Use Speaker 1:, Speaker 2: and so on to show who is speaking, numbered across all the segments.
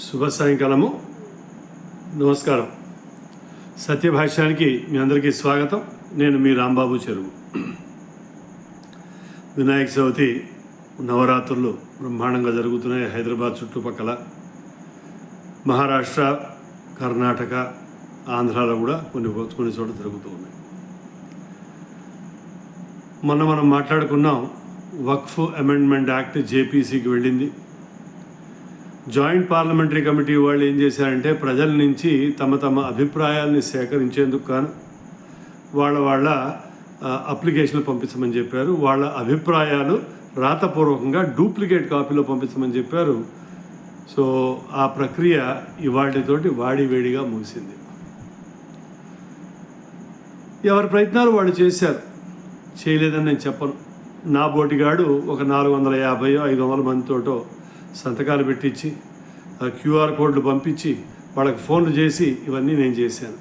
Speaker 1: శుభ సాయంకాలము. నమస్కారం. సత్యభాష్యానికి మీ అందరికీ స్వాగతం. నేను మీ రాంబాబు చెరువు. వినాయక చవితి నవరాత్రులు బ్రహ్మాండంగా జరుగుతున్నాయి హైదరాబాద్ చుట్టుపక్కల. మహారాష్ట్ర, కర్ణాటక, ఆంధ్రాలో కూడా కొన్ని చోట్ల జరుగుతూ ఉన్నాయి. మనం మాట్లాడుకున్నాం, వక్ఫ్ అమెండ్మెంట్ యాక్ట్ జేపీసీకి వెళ్ళింది. జాయింట్ పార్లమెంటరీ కమిటీ వాళ్ళు ఏం చేశారంటే ప్రజల నుంచి తమ అభిప్రాయాల్ని సేకరించేందుకు గాను వాళ్ళ అప్లికేషన్లు పంపించమని చెప్పారు. వాళ్ళ అభిప్రాయాలు రాతపూర్వకంగా డూప్లికేట్ కాపీలో పంపించమని చెప్పారు. సో ఆ ప్రక్రియ ఇవాటితోటి వాడివేడిగా ముగిసింది. ఎవరి ప్రయత్నాలు వాళ్ళు చేశారు, చేయలేదని నేను చెప్పను. నా బోటిగాడు ఒక 450-500 మందితోటో సంతకాలు పెట్టించి క్యూఆర్ కోడ్లు పంపించి వాళ్ళకి ఫోన్లు చేసి ఇవన్నీ నేను చేశాను.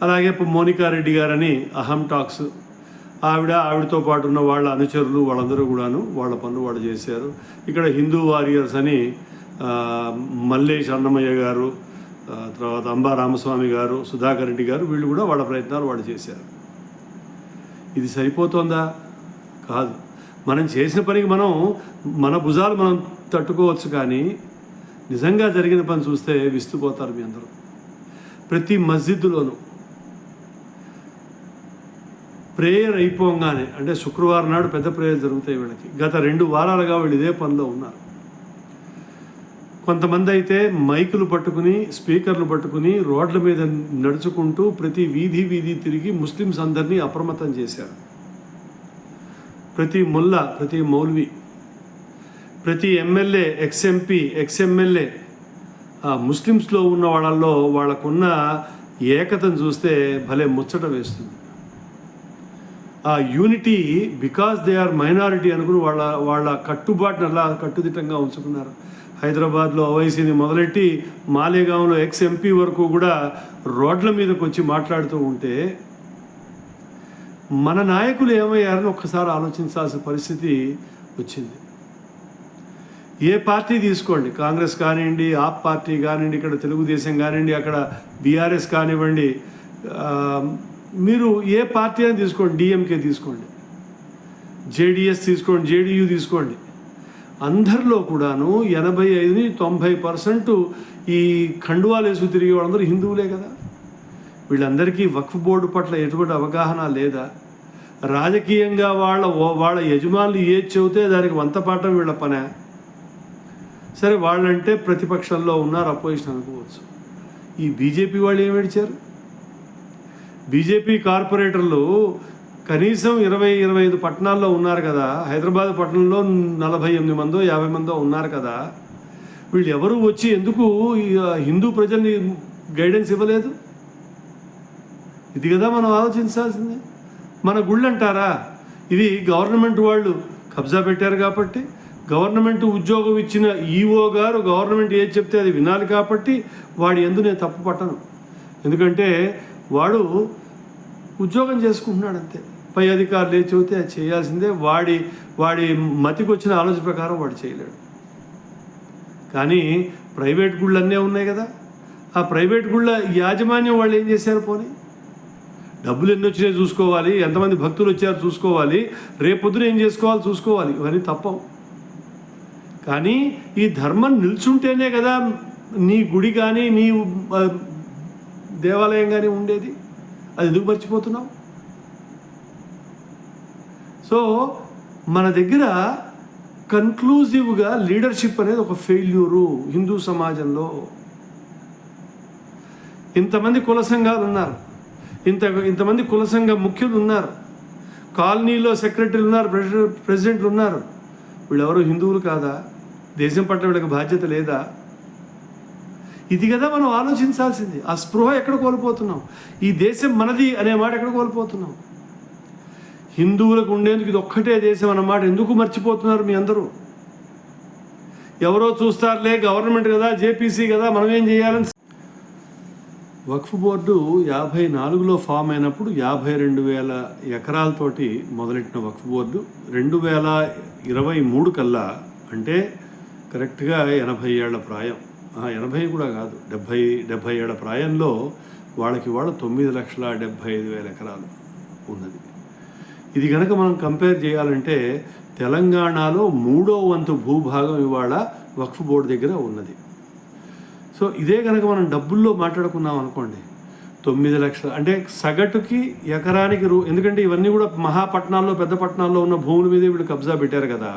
Speaker 1: అలాగే మోనికారెడ్డి గారని అహం టాక్స్ ఆవిడతో పాటు ఉన్న వాళ్ళ అనుచరులు వాళ్ళందరూ కూడాను వాళ్ళ పనులు వాళ్ళు చేశారు. ఇక్కడ హిందూ వారియర్స్ అని మల్లేష్ అన్నమయ్య గారు, తర్వాత అంబా రామస్వామి గారు, సుధాకర్ రెడ్డి గారు, వీళ్ళు కూడా వాళ్ళ ప్రయత్నాలు వాళ్ళు చేశారు. ఇది సరిపోతుందా? కాదు. మనం చేసిన పనికి మన భుజాలు మనం తట్టుకోవచ్చు, కానీ నిజంగా జరిగిన పని చూస్తే విస్తుపోతారు మీ అందరూ. ప్రతి మస్జిద్లోనూ ప్రేయర్ అయిపోగానే, అంటే శుక్రవారం నాడు పెద్ద ప్రేయర్ జరుగుతాయి వీళ్ళకి. గత 2 వారాలుగా వీళ్ళు ఇదే పనిలో ఉన్నారు. కొంతమంది అయితే మైకులు పట్టుకుని, స్పీకర్లు పట్టుకుని రోడ్ల మీద నడుచుకుంటూ ప్రతి వీధి తిరిగి ముస్లిమ్స్ అందరినీ అప్రమత్తం చేశారు. ప్రతి ముల్లా, ప్రతి మౌల్వి, ప్రతి ఎమ్మెల్యే, ఎక్స్ఎంపీ, ఎక్స్ఎమ్మెల్యే ముస్లిమ్స్లో ఉన్న వాళ్ళల్లో వాళ్ళకున్న ఏకతను చూస్తే భలే ముచ్చట వేస్తుంది. ఆ unity, because they are minority అనుకుని వాళ్ళ కట్టుబాటును అలా కట్టుదిట్టంగా ఉంచుకున్నారు. హైదరాబాద్లో ఓవైసీని మొదలెట్టి మాలేగాంలో ఎక్స్ఎంపీ వరకు కూడా రోడ్ల మీదకి వచ్చి మాట్లాడుతూ ఉంటే మన నాయకులు ఏమయ్యారని ఒక్కసారి ఆలోచించాల్సిన పరిస్థితి వచ్చింది. ఏ పార్టీ తీసుకోండి, కాంగ్రెస్ కానివ్వండి, ఆప్ పార్టీ కానివ్వండి, ఇక్కడ తెలుగుదేశం కానివ్వండి, అక్కడ బీఆర్ఎస్ కానివ్వండి, మీరు ఏ పార్టీ అని తీసుకోండి, డిఎంకే తీసుకోండి, జేడిఎస్ తీసుకోండి, జేడీయూ తీసుకోండి, అందరిలో కూడాను 85-90% ఈ ఖండువాలు వేసుకు తిరిగే వాళ్ళందరూ హిందువులే కదా. వీళ్ళందరికీ వక్ఫ్ బోర్డు పట్ల ఎటువంటి అవగాహన లేదా? రాజకీయంగా వాళ్ళ యజమానులు ఏది చెబితే దానికి వంతపాఠం వీళ్ళ పనే. సరే, వాళ్ళంటే ప్రతిపక్షంలో ఉన్నారు, అపోజిషన్ అనుకోవచ్చు. ఈ బీజేపీ వాళ్ళు ఏం ఏడిచారు? బీజేపీ కార్పొరేటర్లు కనీసం 20-25 పట్టణాల్లో ఉన్నారు కదా. హైదరాబాద్ పట్టణంలో 48 మందో 50 మందో ఉన్నారు కదా. వీళ్ళు ఎవరు వచ్చి ఎందుకు హిందూ ప్రజల్ని గైడెన్స్ ఇవ్వలేదు? ఇది కదా మనం ఆలోచించాల్సింది. మన గుళ్ళు అంటారా, ఇది గవర్నమెంట్ వాళ్ళు కబ్జా పెట్టారు కాబట్టి, గవర్నమెంట్ ఉద్యోగం ఇచ్చిన ఈఓ గారు గవర్నమెంట్ ఏది చెప్తే అది వినాలి కాబట్టి వాడి యందు నేను తప్పు పట్టను. ఎందుకంటే వాడు ఉద్యోగం చేసుకుంటున్నాడు అంతే. పై అధికారులు ఏది చెబితే అది చేయాల్సిందే. వాడి మతికి వచ్చిన ఆలోచన ప్రకారం వాడు చేయలేడు. కానీ ప్రైవేట్ గుళ్ళు అన్నీ ఉన్నాయి కదా. ఆ ప్రైవేట్ గుళ్ళ యాజమాన్యం వాళ్ళు ఏం చేశారు? పోనీ డబ్బులు ఎన్ని వచ్చినాయో చూసుకోవాలి, ఎంతమంది భక్తులు వచ్చారో చూసుకోవాలి, రేపొద్దున ఏం చేసుకోవాలి చూసుకోవాలి. ఇవన్నీ తప్పవు. కానీ ఈ ధర్మం నిల్చుంటేనే కదా నీ గుడి కానీ నీ దేవాలయం కానీ ఉండేది. అది ఎందుకు మర్చిపోతున్నావు? సో మన దగ్గర కన్క్లూజివ్గా లీడర్షిప్ అనేది ఒక ఫెయిల్యూరు హిందూ సమాజంలో. ఇంతమంది కుల సంఘాలు ఉన్నారు, ఇంతమంది కుల సంఘ ముఖ్యులు ఉన్నారు, కాలనీలో సెక్రటరీలు ఉన్నారు, ప్రెసిడెంట్లు ఉన్నారు. వీళ్ళెవరూ హిందువులు కాదా? దేశం పట్ల వీళ్ళకి బాధ్యత లేదా? ఇది కదా మనం ఆలోచించాల్సింది. ఆ స్పృహ ఎక్కడ కోల్పోతున్నాం? ఈ దేశం మనది అనే మాట ఎక్కడ కోల్పోతున్నాం? హిందువులకు ఉండేందుకు ఇది ఒక్కటే దేశం అన్నమాట ఎందుకు మర్చిపోతున్నారు మీ అందరూ? ఎవరో చూస్తారులే, గవర్నమెంట్ కదా, జేపీసీ కదా, మనం ఏం చేయాలని. వక్ఫ్ బోర్డు 54లో ఫామ్ అయినప్పుడు 52,000 ఎకరాలతోటి మొదలెట్టిన వక్ఫ్ బోర్డు 2023 కల్లా, అంటే కరెక్ట్గా 80 ఏళ్ల ప్రాయం, 80 కూడా కాదు, 70 ఏళ్ల ప్రాయంలో వాళ్ళకి 9,75,000 ఎకరాలు ఉన్నది. ఇది కనుక మనం కంపేర్ చేయాలంటే తెలంగాణలో 3వ వంతు భూభాగం ఇవాళ వక్ఫ్ బోర్డు దగ్గర ఉన్నది. సో ఇదే కనుక మనం డబ్బుల్లో మాట్లాడుకున్నాం అనుకోండి, 9 లక్షలు అంటే సగటుకి ఎకరానికి ఎందుకంటే ఇవన్నీ కూడా మహాపట్నాల్లో పెద్ద పట్టణాల్లో ఉన్న భూముల మీద వీళ్ళు కబ్జా పెట్టారు కదా.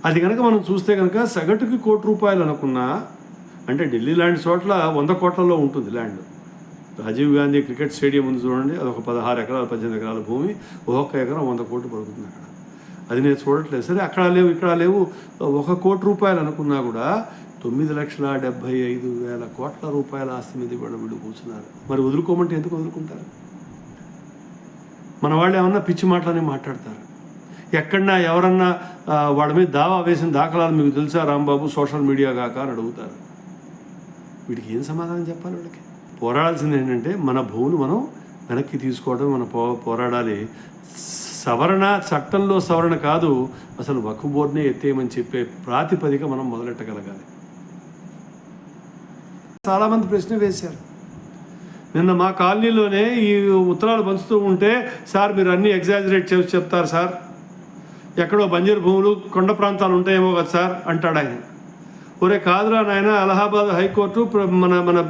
Speaker 1: అది కనుక మనం చూస్తే కనుక సగటుకి ₹1,00,00,000 అనుకున్నా, అంటే ఢిల్లీ లాంటి చోట్ల 100 కోట్లలో ఉంటుంది land. Rajiv Gandhi cricket stadium ఉంది చూడండి, అదొక 16 ఎకరాలు 18 ఎకరాల భూమి, ఒక్కొక్క ఎకరం 100 కోట్లు పడుతుంది అక్కడ. అది నేను చూడట్లేదు. సరే అక్కడ లేవు ఇక్కడ లేవు, ₹1,00,00,000 అనుకున్నా కూడా 9,75,000 కోట్ల రూపాయల ఆస్తి మీద వీళ్ళు కూర్చున్నారు. మరి వదులుకోమంటే ఎందుకు వదులుకుంటారు? మన వాళ్ళు ఏమన్నా పిచ్చి మాటలని మాట్లాడతారు. ఎక్కడన్నా ఎవరన్నా వాళ్ళ మీద దావా వేసిన దాఖలాలు మీకు తెలుసా రాంబాబు, సోషల్ మీడియా కాక అని అడుగుతారు. వీడికి ఏం సమాధానం చెప్పాలి? వీళ్ళకి పోరాడాల్సింది ఏంటంటే మన భూములు మనం వెనక్కి తీసుకోవడం, మనం పోరాడాలి. సవరణ చట్టంలో సవరణ కాదు, అసలు వక్ఫ్ బోర్డునే ఎత్తేయమని చెప్పే ప్రాతిపదిక మనం మొదలెట్టగలగాలి. చాలామంది ప్రశ్న వేశారు. నిన్న మా కాలనీలోనే ఈ ఉత్తరాలు పంచుతూ ఉంటే, సార్ మీరు అన్నీ ఎగ్జాజరేట్ చేసి చెప్తారు సార్, ఎక్కడో బంజరు భూములు కొండ ప్రాంతాలు ఉంటాయేమో కదా సార్ అంటాడు ఆయన. ఒరే కాదురా నాయన, అలహాబాద్ హైకోర్టు మన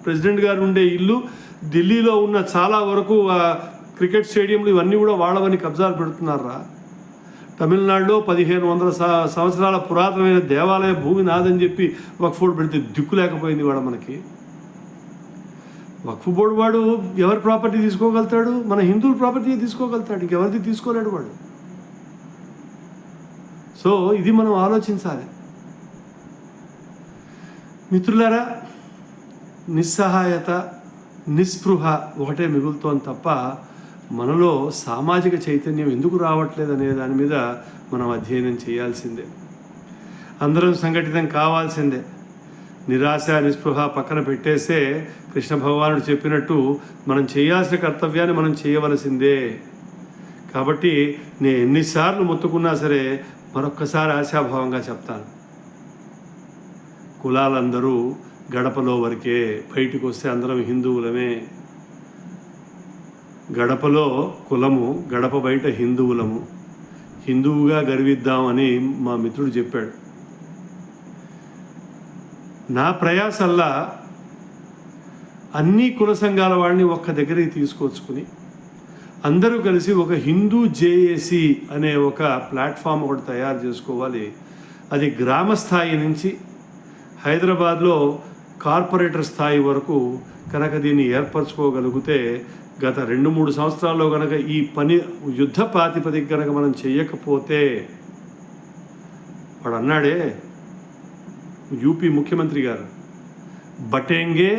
Speaker 1: ప్రెసిడెంట్ గారు ఉండే ఇల్లు, ఢిల్లీలో ఉన్న చాలా వరకు క్రికెట్ స్టేడియంలు ఇవన్నీ కూడా వాళ్ళవని కబ్జాలు పెడుతున్నారా. తమిళనాడులో 1500 సంవత్సరాల పురాతనమైన దేవాలయ భూమి నాదని చెప్పి వక్ఫ్ బోర్డు పెడితే దిక్కు లేకపోయింది వాడు మనకి. వక్ఫ్ బోర్డు వాడు ఎవరి ప్రాపర్టీ తీసుకోగలుగుతాడు? మన హిందువుల ప్రాపర్టీ తీసుకోగలుగుతాడు, ఇంకెవరిది తీసుకోలేడు వాడు. సో ఇది మనం ఆలోచించాలి మిత్రులారా. నిస్సహాయత, నిస్పృహ ఒకటే మిగులుతోంది తప్ప మనలో సామాజిక చైతన్యం ఎందుకు రావట్లేదు అనే దాని మీద మనం అధ్యయనం చేయాల్సిందే. అందరం సంఘటితం కావాల్సిందే. నిరాశ నిస్పృహ పక్కన పెట్టేసే కృష్ణ భగవానుడు చెప్పినట్టు మనం చేయాల్సిన కర్తవ్యాన్ని మనం చేయవలసిందే. కాబట్టి నేను ఎన్నిసార్లు మొత్తుకున్నా సరే మరొక్కసారి ఆశాభావంగా చెప్తాను, కులాలందరూ గడపలో వరకే, బయటికి వస్తే అందరం హిందువులమే. గడపలో కులము, గడప బయట హిందువులము. హిందువుగా గర్విద్దామని మా మిత్రుడు చెప్పాడు. నా ప్రయాసల్లా అన్ని కుల సంఘాల వాడిని ఒక్క దగ్గరికి తీసుకొచ్చుకుని అందరూ కలిసి ఒక హిందూ జేఏసీ అనే ఒక ప్లాట్ఫామ్ ఒకటి తయారు చేసుకోవాలి. అది గ్రామ స్థాయి నుంచి హైదరాబాద్లో కార్పొరేటర్ స్థాయి వరకు కనుక దీన్ని ఏర్పరచుకోగలిగితే, గత 2-3 సంవత్సరాల్లో కనుక ఈ పని యుద్ధ ప్రాతిపదిక కనుక మనం చేయకపోతే, వాడు అన్నాడే యూపీ ముఖ్యమంత్రి గారు, బటేంగే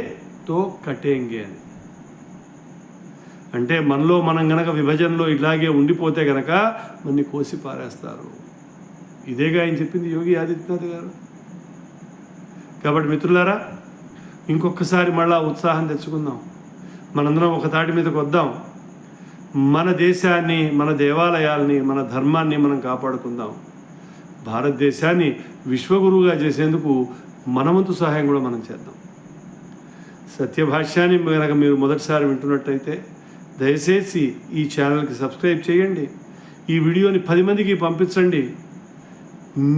Speaker 1: తో కటేంగే అని. అంటే మనలో మనం గనక విభజనలో ఇలాగే ఉండిపోతే గనక మనని కోసి పారేస్తారు. ఇదేగా ఆయన చెప్పింది యోగి ఆదిత్యనాథ్ గారు. కాబట్టి మిత్రులారా, ఇంకొకసారి మళ్ళా ఉత్సాహం తెచ్చుకుందాం, మనందరం ఒక తాటి మీదకి వద్దాం. మన దేశాన్ని, మన దేవాలయాల్ని, మన ధర్మాన్ని మనం కాపాడుకుందాం. భారతదేశాన్ని విశ్వగురువుగా చేసేందుకు మనవంతు సహాయం కూడా మనం చేద్దాం. సత్యభాష్యాన్ని కనుక మీరు మొదటిసారి వింటున్నట్టయితే దయచేసి ఈ ఛానల్కి సబ్స్క్రైబ్ చేయండి. ఈ వీడియోని 10 మందికి పంపించండి.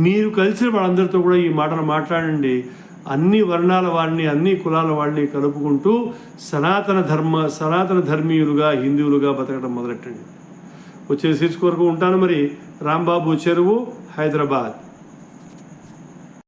Speaker 1: మీరు కలిసిన వాళ్ళందరితో కూడా ఈ మాటను మాట్లాడండి. అన్ని వర్ణాల వారిని, అన్ని కులాల వారిని కలుపుకుంటూ సనాతన ధర్మీయులుగా, హిందువులుగా బతకడం మొదలెట్టండి. వచ్చే శీర్షిక వరకు ఉంటాను. మరి రాంబాబు చెరువు, హైదరాబాద్.